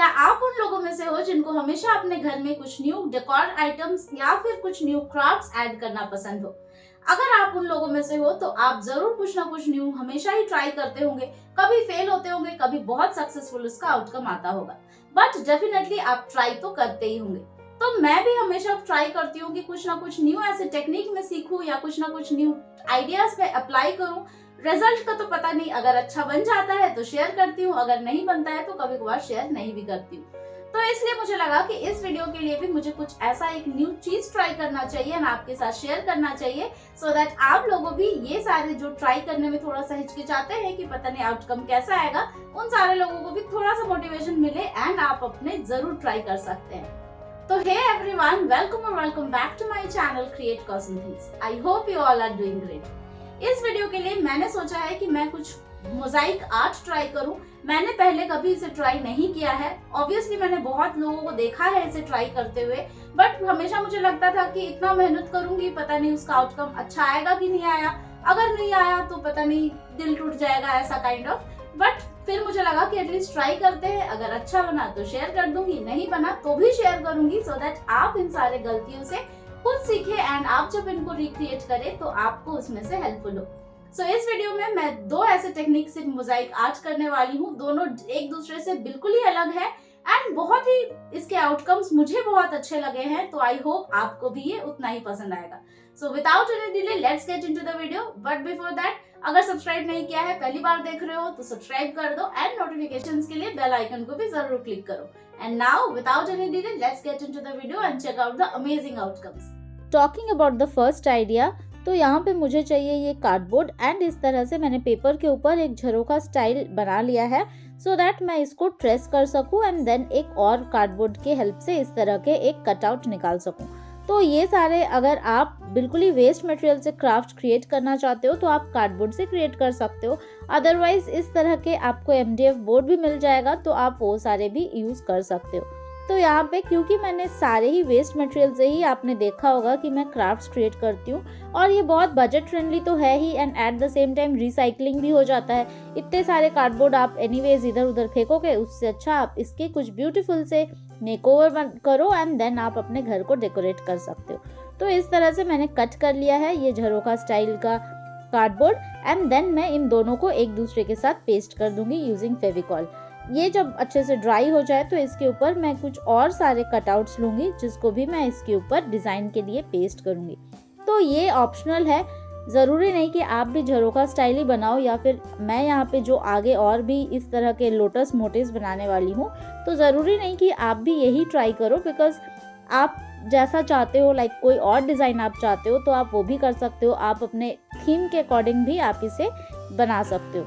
क्या आप उन लोगों में से हो जिनको हमेशा अपने घर में कुछ न्यू डेकोर आइटम्स या फिर कुछ न्यू क्राफ्ट्स ऐड करना पसंद हो? अगर आप उन लोगों में से हो तो आप जरूर कुछ ना कुछ न्यू हमेशा ही ट्राई करते होंगे। कभी फेल होते होंगे, कभी बहुत सक्सेसफुल उसका आउटकम आता होगा, बट डेफिनेटली आप ट्राई तो करते ही होंगे। तो मैं भी हमेशा ट्राई करती हूँ कि कुछ ना कुछ न्यू ऐसे टेक्निक में सीखूं या कुछ ना कुछ न्यू आइडियाज पे अप्लाई करूं। रिजल्ट का तो पता नहीं, अगर अच्छा बन जाता है तो शेयर करती हूँ, अगर नहीं बनता है तो कभी कभार शेयर नहीं भी करती हूँ। तो इसलिए मुझे लगा कि इस वीडियो के लिए भी मुझे कुछ ऐसा एक न्यू चीज ट्राई करना चाहिए और आपके साथ शेयर करना चाहिए, सो दैट आप लोगों भी ये सारे जो ट्राई करने में थोड़ा सा हिचकिचाते हैं कि पता नहीं आउटकम कैसा आएगा, उन सारे लोगों को भी थोड़ा सा मोटिवेशन मिले एंड आप अपने जरूर ट्राई कर सकते हैं। तो hey everyone, welcome back to my channel create cosm things. I hope you all are doing great. इस वीडियो के लिए मैंने सोचा है कि मैं कुछ मोजाइक आर्ट ट्राई करूं। मैंने पहले कभी इसे ट्राई नहीं किया है। ऑब्वियसली मैंने बहुत लोगों को देखा है इसे ट्राई करते हुए, बट हमेशा मुझे लगता था कि इतना मेहनत करूंगी, पता नहीं उसका आउटकम अच्छा आएगा कि नहीं आया, अगर नहीं आया तो पता नहीं दिल टूट जाएगा, ऐसा काइंड ऑफ। बट फिर मुझे लगा कि एटलीस्ट ट्राई करते हैं, अगर अच्छा बना तो शेयर कर दूंगी, नहीं बना तो भी शेयर करूंगी, सो दैट आप इन सारे गलतियों से खुद सीखे एंड आप जब इनको रिक्रिएट करें तो आपको उसमें से हेल्पफुल हो। सो इस वीडियो में मैं दो ऐसे टेक्निक से मोजाइक आर्ट करने वाली हूँ। दोनों एक दूसरे से बिल्कुल ही अलग है एंड बहुत ही इसके आउटकम्स मुझे बहुत अच्छे लगे हैं, तो आई होप आपको भी ये उतना ही पसंद आएगा। So without any delay let's get into the video. But before that, अगर सब्सक्राइब नहीं किया है, पहली बार देख रहे हो तो सब्सक्राइब कर दो एंड नोटिफिकेशंस के लिए बेल आइकन को भी जरूर क्लिक करो। And now without any delay let's get into the video and check out the amazing outcomes. Talking about the first idea, तो यहाँ पे मुझे चाहिए ये कार्डबोर्ड एंड इस तरह से मैंने पेपर के ऊपर एक झरोखा स्टाइल बना लिया है, सो दैट मैं इसको ट्रेस कर सकूं एंड देन एक और कार्डबोर्ड के हेल्प से इस तरह के एक कटआउट निकाल सकूं। तो ये सारे, अगर आप बिल्कुल ही वेस्ट मटेरियल से क्राफ्ट क्रिएट करना चाहते हो तो आप कार्डबोर्ड से क्रिएट कर सकते हो, अदरवाइज इस तरह के आपको MDF बोर्ड भी मिल जाएगा तो आप वो सारे भी यूज कर सकते हो। तो यहाँ पे क्योंकि मैंने सारे ही वेस्ट मटेरियल से ही, आपने देखा होगा कि मैं क्राफ्ट्स क्रिएट करती हूँ और ये बहुत बजट फ्रेंडली तो है ही and at the same time recycling भी हो जाता है। इतने सारे कार्डबोर्ड आप एनीवेज इधर उधर फेंकोगे, उससे अच्छा आप इसके कुछ ब्यूटीफुल से मेकओवर करो एंड देन आप अपने घर को डेकोरेट कर सकते हो। तो इस तरह से मैंने कट कर लिया है ये झरोखा स्टाइल का कार्डबोर्ड एंड देन मैं इन दोनों को एक दूसरे के साथ पेस्ट कर दूंगी यूजिंग फेविकॉल। ये जब अच्छे से ड्राई हो जाए तो इसके ऊपर मैं कुछ और सारे कटआउट्स लूँगी, जिसको भी मैं इसके ऊपर डिज़ाइन के लिए पेस्ट करूँगी। तो ये ऑप्शनल है, ज़रूरी नहीं कि आप भी झरोखा स्टाइल ही बनाओ, या फिर मैं यहाँ पे जो आगे और भी इस तरह के लोटस मोटिव्स बनाने वाली हूँ, तो ज़रूरी नहीं कि आप भी यही ट्राई करो, बिकॉज आप जैसा चाहते हो, लाइक कोई और डिज़ाइन आप चाहते हो तो आप वो भी कर सकते हो। आप अपने थीम के अकॉर्डिंग भी आप इसे बना सकते हो,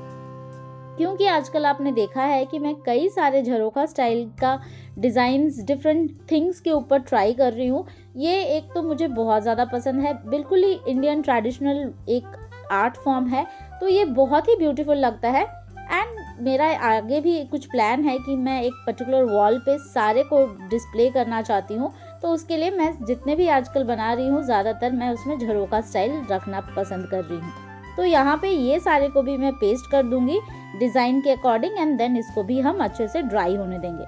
क्योंकि आजकल आपने देखा है कि मैं कई सारे झरोखा स्टाइल का डिज़ाइंस डिफरेंट थिंग्स के ऊपर ट्राई कर रही हूँ। ये एक तो मुझे बहुत ज़्यादा पसंद है, बिल्कुल ही इंडियन ट्रेडिशनल एक आर्ट फॉर्म है, तो ये बहुत ही ब्यूटीफुल लगता है। एंड मेरा आगे भी कुछ प्लान है कि मैं एक पर्टिकुलर वॉल पे सारे को डिस्प्ले करना चाहती हूँ, तो उसके लिए मैं जितने भी आजकल बना रही हूँ ज़्यादातर मैं उसमें झरोखा स्टाइल रखना पसंद कर रही हूँ। तो यहाँ पे ये सारे को भी मैं पेस्ट कर दूंगी डिज़ाइन के अकॉर्डिंग एंड देन इसको भी हम अच्छे से ड्राई होने देंगे।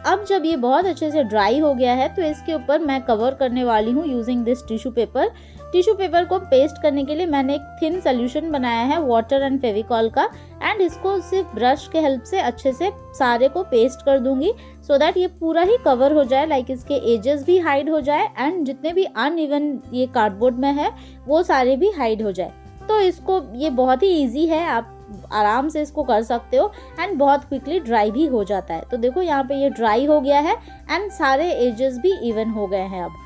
अब जब ये बहुत अच्छे से ड्राई हो गया है तो इसके ऊपर मैं कवर करने वाली हूँ using this tissue paper. Tissue paper को पेस्ट करने के लिए मैंने एक थिन सोल्यूशन बनाया है वाटर एंड फेविकॉल का, एंड इसको सिर्फ ब्रश के हेल्प से अच्छे से सारे को पेस्ट कर दूंगी, सो दैट ये पूरा ही कवर हो जाए, लाइक इसके एजेस भी हाइड हो जाए एंड जितने भी अनइवन ये कार्डबोर्ड में है वो सारे भी हाइड हो जाए। तो इसको, ये बहुत ही ईजी है, आप आराम से इसको कर सकते हो एंड बहुत क्विकली ड्राई भी हो जाता है। तो देखो यहाँ पे ये ड्राई हो गया है एंड सारे एजेस भी इवन हो गए हैं। अब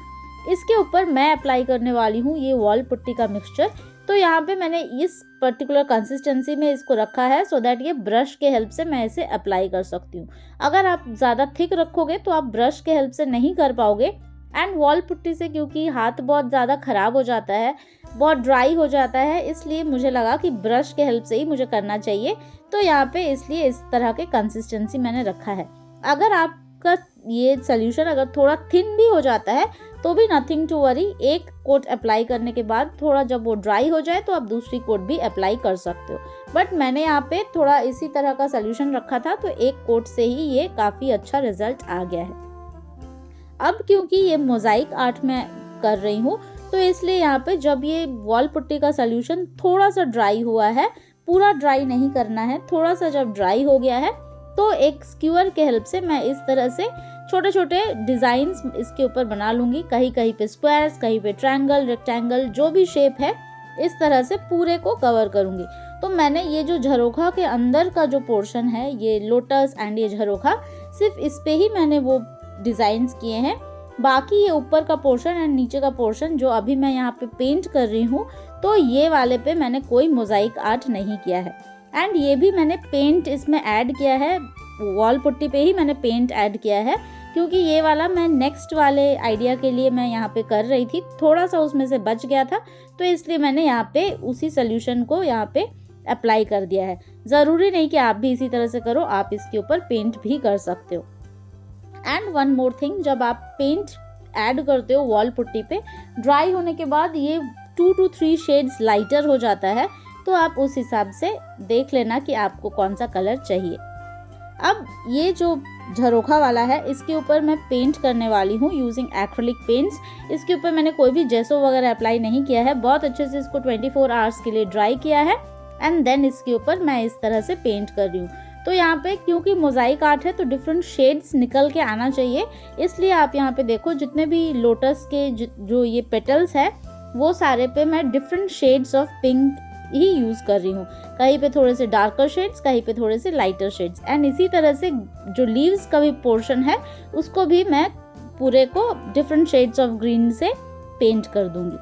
इसके ऊपर मैं अप्लाई करने वाली हूँ ये वॉल पुट्टी का मिक्सचर। तो यहाँ पे मैंने इस पर्टिकुलर कंसिस्टेंसी में इसको रखा है, सो दैट ये ब्रश के हेल्प से मैं इसे अप्लाई कर सकती हूँ। अगर आप ज़्यादा थिक रखोगे तो आप ब्रश के हेल्प से नहीं कर पाओगे, एंड वॉल पुट्टी से क्योंकि हाथ बहुत ज़्यादा ख़राब हो जाता है, बहुत ड्राई हो जाता है, इसलिए मुझे लगा कि ब्रश के हेल्प से ही मुझे करना चाहिए। तो यहाँ पे इसलिए इस तरह के कंसिस्टेंसी मैंने रखा है। अगर आप आपका ये सोल्यूशन अगर थोड़ा थिन भी हो जाता है तो भी नथिंग टू वरी, एक कोट अप्लाई करने के बाद थोड़ा जब वो ड्राई हो जाए तो आप दूसरी कोट भी अप्लाई कर सकते हो। बट मैंने यहाँ पे थोड़ा इसी तरह का सोल्यूशन रखा था तो एक कोट से ही ये काफ़ी अच्छा रिजल्ट आ गया है। अब क्योंकि ये मोजाइक आर्ट में कर रही हूँ तो इसलिए यहाँ पे जब ये वॉल पुट्टी का सोल्यूशन थोड़ा सा ड्राई हुआ है, पूरा ड्राई नहीं करना है, थोड़ा सा जब ड्राई हो गया है तो एक स्क्यूअर के हेल्प से मैं इस तरह से छोटे छोटे डिज़ाइंस इसके ऊपर बना लूँगी। कहीं कहीं पे स्क्वायर्स, कहीं पे ट्रायंगल, रेक्टेंगल, जो भी शेप है इस तरह से पूरे को कवर करूँगी। तो मैंने ये जो झरोखा के अंदर का जो पोर्शन है, ये लोटस एंड ये झरोखा, सिर्फ इस पे ही मैंने वो डिज़ाइंस किए हैं। बाकी ये ऊपर का पोर्शन एंड नीचे का पोर्शन जो अभी मैं यहाँ पे पेंट कर रही हूँ, तो ये वाले पे मैंने कोई मोजाइक आर्ट नहीं किया है। एंड ये भी मैंने पेंट इसमें ऐड किया है, वॉल पुट्टी पे ही मैंने पेंट ऐड किया है, क्योंकि ये वाला मैं नेक्स्ट वाले आइडिया के लिए मैं यहाँ पे कर रही थी, थोड़ा सा उसमें से बच गया था तो इसलिए मैंने यहाँ पे उसी सोल्यूशन को यहाँ पे अप्लाई कर दिया है। ज़रूरी नहीं कि आप भी इसी तरह से करो, आप इसके ऊपर पेंट भी कर सकते हो। एंड वन मोर थिंग, जब आप पेंट ऐड करते हो वॉल पुट्टी पे, ड्राई होने के बाद ये 2 to 3 शेड्स लाइटर हो जाता है, तो आप उस हिसाब से देख लेना कि आपको कौन सा कलर चाहिए। अब ये जो झरोखा वाला है इसके ऊपर मैं पेंट करने वाली हूँ यूजिंग एक्रेलिक पेंट्स। इसके ऊपर मैंने कोई भी जेसो वगैरह अप्लाई नहीं किया है, बहुत अच्छे से इसको 24 आवर्स के लिए ड्राई किया है एंड देन इसके ऊपर मैं इस तरह से पेंट कर रही हूँ। तो यहाँ पे क्योंकि मोजाइक आर्ट है तो डिफरेंट शेड्स निकल के आना चाहिए, इसलिए आप यहाँ पे देखो जितने भी लोटस के जो ये पेटल्स है वो सारे पे मैं different shades of pink he use कर रही हूँ। कहीं पे थोड़े से डार्कर शेड्स, कहीं पे थोड़े से लाइटर शेड्स, एंड इसी तरह से जो लीव्स का भी पोर्शन है उसको भी मैं पूरे को डिफरेंट शेड्स ऑफ ग्रीन से पेंट कर दूंगी।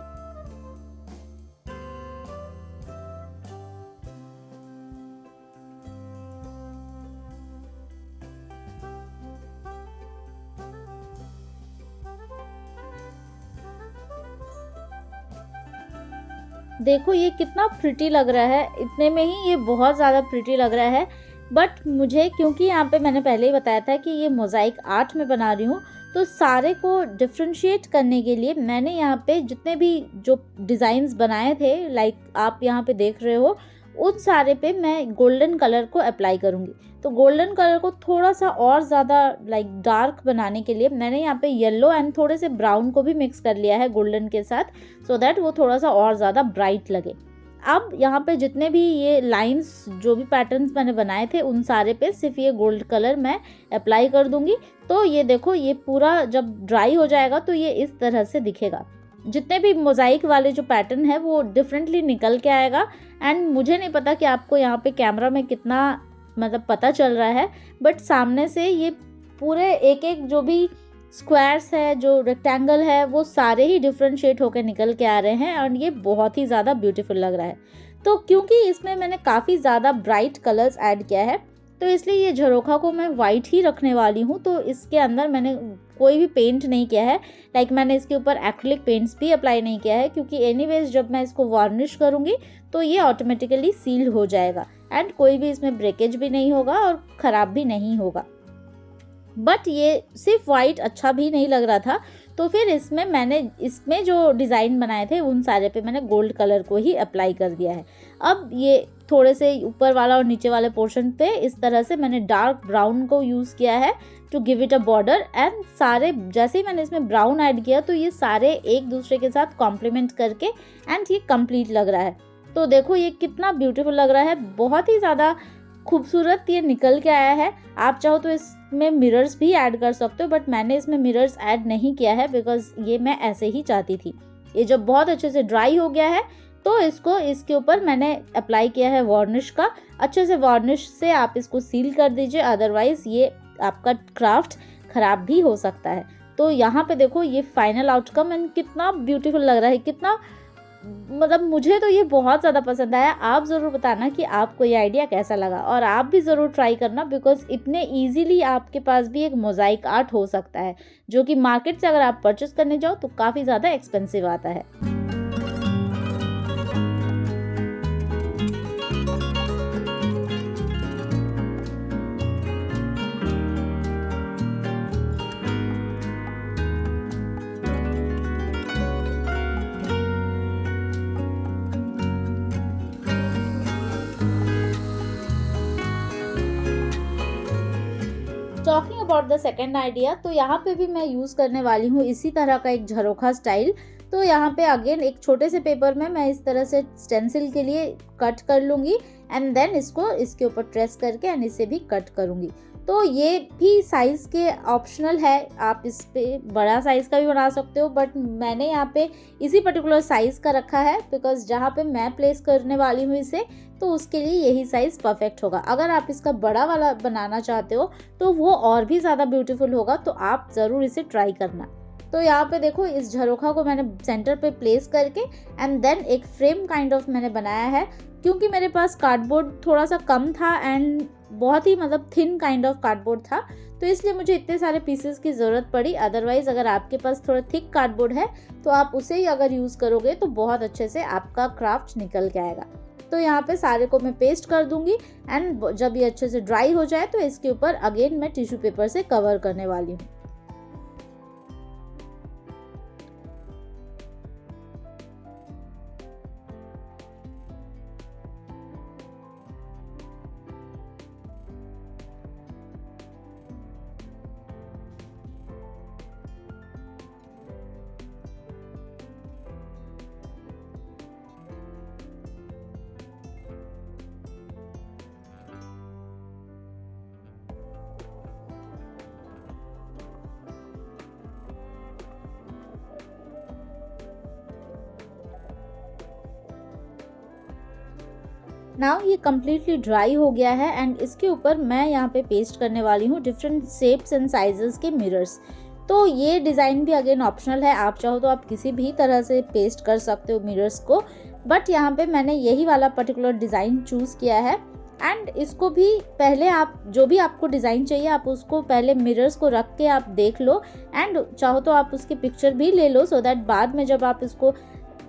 देखो ये कितना प्रिटी लग रहा है, इतने में ही ये बहुत ज़्यादा प्रिटी लग रहा है। बट मुझे क्योंकि यहाँ पे मैंने पहले ही बताया था कि ये मोजाइक आर्ट में बना रही हूँ, तो सारे को डिफ्रेंशिएट करने के लिए मैंने यहाँ पे जितने भी जो डिज़ाइंस बनाए थे, लाइक आप यहाँ पे देख रहे हो, उन सारे पे मैं गोल्डन कलर को अप्लाई करूँगी। तो गोल्डन कलर को थोड़ा सा और ज़्यादा लाइक डार्क बनाने के लिए मैंने यहाँ पे येलो एंड थोड़े से ब्राउन को भी मिक्स कर लिया है गोल्डन के साथ, सो दैट वो थोड़ा सा और ज़्यादा ब्राइट लगे। अब यहाँ पे जितने भी ये लाइंस, जो भी पैटर्न्स मैंने बनाए थे, उन सारे पे सिर्फ ये गोल्ड कलर मैं अप्लाई कर दूँगी। तो ये देखो, ये पूरा जब ड्राई हो जाएगा तो ये इस तरह से दिखेगा। जितने भी मोजाइक वाले जो पैटर्न है वो डिफरेंटली निकल के आएगा। एंड मुझे नहीं पता कि आपको यहाँ पे कैमरा में कितना मतलब पता चल रहा है, बट सामने से ये पूरे एक एक जो भी स्क्वायर्स है, जो रेक्टेंगल है, वो सारे ही डिफ्रेंशिएट होकर निकल के आ रहे हैं और ये बहुत ही ज़्यादा ब्यूटीफुल लग रहा है। तो क्योंकि इसमें मैंने काफ़ी ज़्यादा ब्राइट कलर्स ऐड किया है तो इसलिए ये झरोखा को मैं वाइट ही रखने वाली हूँ। तो इसके अंदर मैंने कोई भी पेंट नहीं किया है, लाइक मैंने इसके ऊपर एक्रिलिक पेंट्स भी अप्लाई नहीं किया है, क्योंकि एनीवेज जब मैं इसको वार्निश करूँगी तो ये ऑटोमेटिकली सील हो जाएगा एंड कोई भी इसमें ब्रेकेज भी नहीं होगा और ख़राब भी नहीं होगा। बट ये सिर्फ वाइट अच्छा भी नहीं लग रहा था, तो फिर इसमें जो डिज़ाइन बनाए थे उन सारे पे मैंने गोल्ड कलर को ही अप्लाई कर दिया है। अब ये थोड़े से ऊपर वाला और नीचे वाले पोर्शन पे इस तरह से मैंने डार्क ब्राउन को यूज़ किया है to give it a border. And सारे जैसे ही मैंने इसमें ब्राउन ऐड किया तो ये सारे एक दूसरे के साथ कॉम्प्लीमेंट करके एंड ये कंप्लीट लग रहा है। तो देखो ये कितना ब्यूटीफुल लग रहा है, बहुत ही ज़्यादा खूबसूरत ये निकल के आया है। आप चाहो तो इसमें मिरर्स भी ऐड कर सकते हो, बट मैंने इसमें मिरर्स ऐड नहीं किया है बिकॉज ये मैं ऐसे ही चाहती थी। ये जब बहुत अच्छे से ड्राई हो गया है तो इसके ऊपर मैंने अप्लाई किया है वार्निश का। अच्छे से वार्निश से आप इसको सील कर दीजिए, अदरवाइज़ ये आपका क्राफ्ट ख़राब भी हो सकता है। तो यहाँ पे देखो ये फाइनल आउटकम एंड कितना ब्यूटीफुल लग रहा है, कितना मतलब मुझे तो ये बहुत ज़्यादा पसंद आया। आप ज़रूर बताना कि आपको ये आइडिया कैसा लगा और आप भी ज़रूर ट्राई करना, बिकॉज इतने इजीली आपके पास भी एक मोजाइक आर्ट हो सकता है, जो कि मार्केट से अगर आप परचेस करने जाओ तो काफ़ी ज़्यादा एक्सपेंसिव आता है। अबाउट द सेकेंड आइडिया, तो यहाँ पे भी मैं यूज़ करने वाली हूँ इसी तरह का एक झरोखा स्टाइल। तो यहाँ पे अगेन एक छोटे से पेपर में मैं इस तरह से स्टेंसिल के लिए कट कर लूँगी एंड देन इसको इसके ऊपर ट्रेस करके एंड इसे भी कट करूँगी। तो ये भी साइज़ के ऑप्शनल है, आप इस पे बड़ा साइज़ का भी बना सकते हो, बट मैंने यहाँ पे इसी पर्टिकुलर साइज़ का रखा है बिकॉज जहाँ पे मैं प्लेस करने वाली हूँ इसे, तो उसके लिए यही साइज़ परफेक्ट होगा। अगर आप इसका बड़ा वाला बनाना चाहते हो तो वो और भी ज़्यादा ब्यूटीफुल होगा, तो आप ज़रूर इसे ट्राई करना। तो यहाँ पे देखो इस झरोखा को मैंने सेंटर पे प्लेस करके एंड देन एक फ्रेम काइंड ऑफ मैंने बनाया है। क्योंकि मेरे पास कार्डबोर्ड थोड़ा सा कम था एंड बहुत ही मतलब थिन काइंड ऑफ कार्डबोर्ड था, तो इसलिए मुझे इतने सारे पीसेस की ज़रूरत पड़ी। अदरवाइज़ अगर आपके पास थोड़ा थिक कार्डबोर्ड है तो आप उसे ही अगर यूज़ करोगे तो बहुत अच्छे से आपका क्राफ्ट निकल के आएगा। तो यहाँ पे सारे को मैं पेस्ट कर दूंगी एंड जब ये अच्छे से ड्राई हो जाए तो इसके ऊपर अगेन मैं टिश्यू पेपर से कवर करने वाली हूँ। नाउ ये कम्प्लीटली ड्राई हो गया है एंड इसके ऊपर मैं यहाँ पे पेस्ट करने वाली हूँ डिफरेंट शेप्स एंड साइजेस के मिरर्स। तो ये डिज़ाइन भी अगेन ऑप्शनल है, आप चाहो तो आप किसी भी तरह से पेस्ट कर सकते हो मिरर्स को, बट यहाँ पे मैंने यही वाला पर्टिकुलर डिज़ाइन चूज़ किया है। एंड इसको भी पहले आप जो भी आपको डिज़ाइन चाहिए आप उसको पहले मिरर्स को रख के आप देख लो एंड चाहो तो आप उसकी पिक्चर भी ले लो, सो दैट बाद में जब आप इसको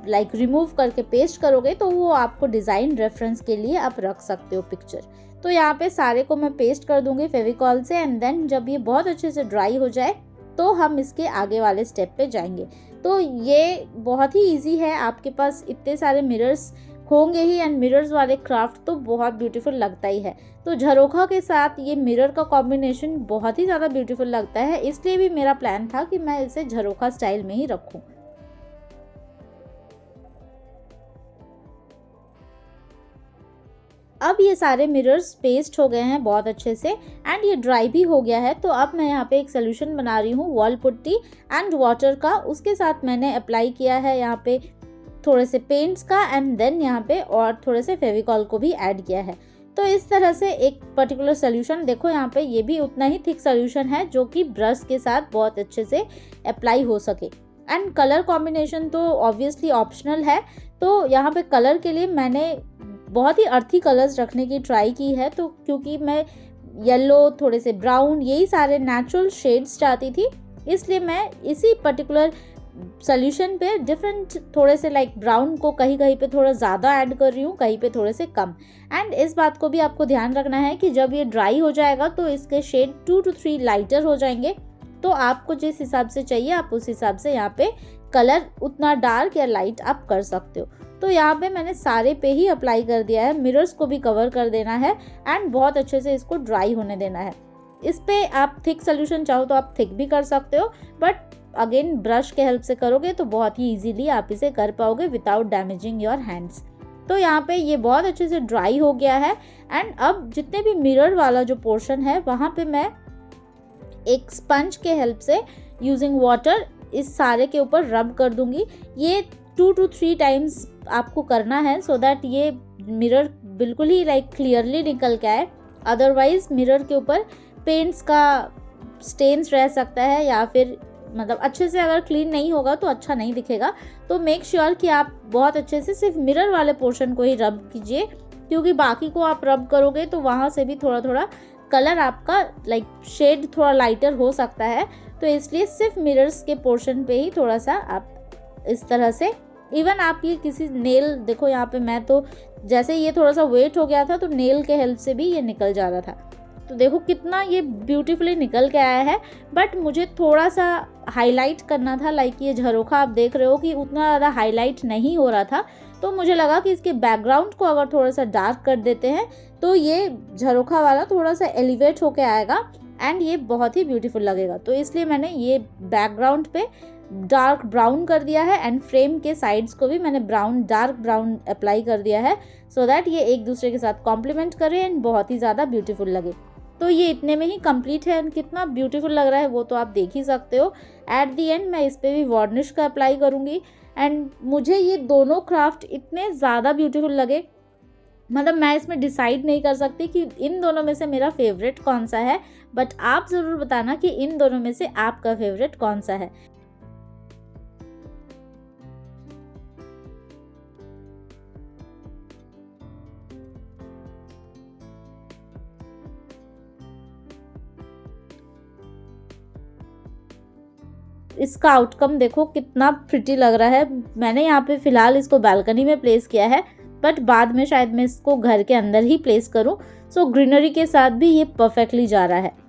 रिमूव करके पेस्ट करोगे तो वो आपको डिज़ाइन रेफरेंस के लिए आप रख सकते हो पिक्चर। तो यहाँ पे सारे को मैं पेस्ट कर दूंगी फेविकॉल से एंड देन जब ये बहुत अच्छे से ड्राई हो जाए तो हम इसके आगे वाले स्टेप पे जाएंगे। तो ये बहुत ही इजी है, आपके पास इतने सारे मिरर्स होंगे ही एंड मिरर्स वाले क्राफ्ट तो बहुत ब्यूटीफुल लगता ही है। तो झरोखा के साथ ये मिरर का कॉम्बिनेशन बहुत ही ज़्यादा ब्यूटीफुल लगता है, इसलिए भी मेरा प्लान था कि मैं इसे झरोखा स्टाइल में ही रखूँ। अब ये सारे मिरर्स पेस्ट हो गए हैं बहुत अच्छे से एंड ये ड्राई भी हो गया है। तो अब मैं यहाँ पे एक सोल्यूशन बना रही हूँ वॉल पुट्टी एंड वाटर का, उसके साथ मैंने अप्लाई किया है यहाँ पे थोड़े से पेंट्स का एंड देन यहाँ पे और थोड़े से फेविकॉल को भी ऐड किया है। तो इस तरह से एक पर्टिकुलर सोल्यूशन देखो यहाँ पे ये भी उतना ही थिक सोल्यूशन है जो कि ब्रश के साथ बहुत अच्छे से अप्लाई हो सके। एंड कलर कॉम्बिनेशन तो ऑब्वियसली ऑप्शनल है, तो यहाँ पे कलर के लिए मैंने बहुत ही अर्थी कलर्स रखने की ट्राई की है। तो क्योंकि मैं येलो, थोड़े से ब्राउन, यही सारे नेचुरल शेड्स चाहती थी, इसलिए मैं इसी पर्टिकुलर सोल्यूशन पे डिफरेंट थोड़े से ब्राउन को कहीं कहीं पे थोड़ा ज़्यादा ऐड कर रही हूँ, कहीं पे थोड़े से कम। एंड इस बात को भी आपको ध्यान रखना है कि जब ये ड्राई हो जाएगा तो इसके शेड 2 to 3 लाइटर हो जाएंगे। तो आपको जिस हिसाब से चाहिए आप उस हिसाब से यहाँ पे कलर उतना डार्क या लाइट आप कर सकते हो। तो यहाँ पे मैंने सारे पे ही अप्लाई कर दिया है, मिरर्स को भी कवर कर देना है एंड बहुत अच्छे से इसको ड्राई होने देना है। इस पे आप थिक सोल्यूशन चाहो तो आप थिक भी कर सकते हो, बट अगेन ब्रश के हेल्प से करोगे तो बहुत ही इजीली आप इसे कर पाओगे विदाउट डैमेजिंग योर हैंड्स। तो यहाँ पे ये बहुत अच्छे से ड्राई हो गया है एंड अब जितने भी मिरर वाला जो पोर्शन है वहाँ पे मैं एक स्पंज के हेल्प से यूजिंग वाटर इस सारे के ऊपर रब कर दूंगी। ये 2 to 3 टाइम्स आपको करना है सो दैट ये मिरर बिल्कुल ही क्लियरली निकल के आए। अदरवाइज मिरर के ऊपर पेंट्स का स्टेन्स रह सकता है या फिर अच्छे से अगर क्लीन नहीं होगा तो अच्छा नहीं दिखेगा। तो मेक श्योर कि आप बहुत अच्छे से सिर्फ मिरर वाले पोर्शन को ही रब कीजिए, क्योंकि बाकी को आप रब करोगे तो वहाँ से भी थोड़ा थोड़ा कलर आपका शेड थोड़ा लाइटर हो सकता है। तो इसलिए सिर्फ मिरर्स के पोर्शन पे ही थोड़ा सा आप इस तरह से, इवन आप ये किसी नेल, देखो यहाँ पे मैं तो जैसे ये थोड़ा सा वेट हो गया था तो नेल के हेल्प से भी ये निकल जा रहा था। तो देखो कितना ये ब्यूटीफुली निकल के आया है। बट मुझे थोड़ा सा हाईलाइट करना था, ये झरोखा आप देख रहे हो कि उतना ज़्यादा हाईलाइट नहीं हो रहा था, तो मुझे लगा कि इसके बैकग्राउंड को अगर थोड़ा सा डार्क कर देते हैं तो ये झरोखा वाला थोड़ा सा एलिवेट होके आएगा एंड ये बहुत ही ब्यूटीफुल लगेगा। तो इसलिए मैंने ये बैकग्राउंड पे डार्क ब्राउन कर दिया है एंड फ्रेम के साइड्स को भी मैंने डार्क ब्राउन अप्लाई कर दिया है, सो दैट ये एक दूसरे के साथ कॉम्प्लीमेंट करे एंड बहुत ही ज़्यादा ब्यूटीफुल लगे। तो ये इतने में ही कंप्लीट है एंड कितना ब्यूटीफुल लग रहा है वो तो आप देख ही सकते हो। एट दी एंड मैं इस पर भी वार्निश का अप्लाई करूँगी एंड मुझे ये दोनों क्राफ्ट इतने ज़्यादा ब्यूटीफुल लगे, मतलब मैं इसमें डिसाइड नहीं कर सकती कि इन दोनों में से मेरा फेवरेट कौन सा है, बट आप ज़रूर बताना कि इन दोनों में से आपका फेवरेट कौन सा है। इसका आउटकम देखो कितना प्रिटी लग रहा है। मैंने यहाँ पे फ़िलहाल इसको बालकनी में प्लेस किया है, बट बाद में शायद मैं इसको घर के अंदर ही प्लेस करूँ। सो ग्रीनरी के साथ भी ये परफेक्टली जा रहा है।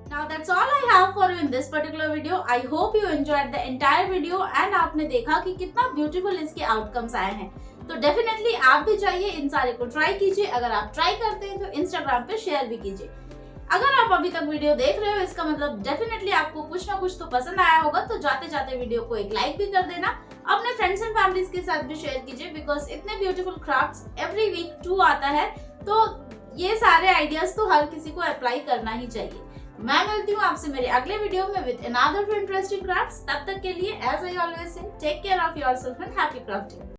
Now that's all I have for you in this particular video. I hope you enjoyed the entire video and आपने देखा कि कितना beautiful इसके outcomes आए हैं। तो definitely आप भी चाहिए इन सारे को ट्राई कीजिए। अगर आप ट्राई करते हैं तो Instagram पे शेयर भी कीजिए। अगर आप अभी तक वीडियो देख रहे हो इसका मतलब डेफिनेटली आपको कुछ ना कुछ तो पसंद आया होगा, तो जाते जाते वीडियो को एक लाइक भी कर देना। अपने फ्रेंड्स एंड फैमिलीज के साथ भी शेयर कीजिए, बिकॉज इतने ब्यूटीफुल क्राफ्ट्स एवरी वीक 2 आता है, तो ये सारे आइडियाज तो हर किसी को अप्लाई करना ही चाहिए। मैं मिलती हूँ आपसे मेरे अगले वीडियो में विद अनदर इंटरेस्टिंग क्राफ्ट्स। तब तक के लिए as I always say take care of yourself and happy crafting.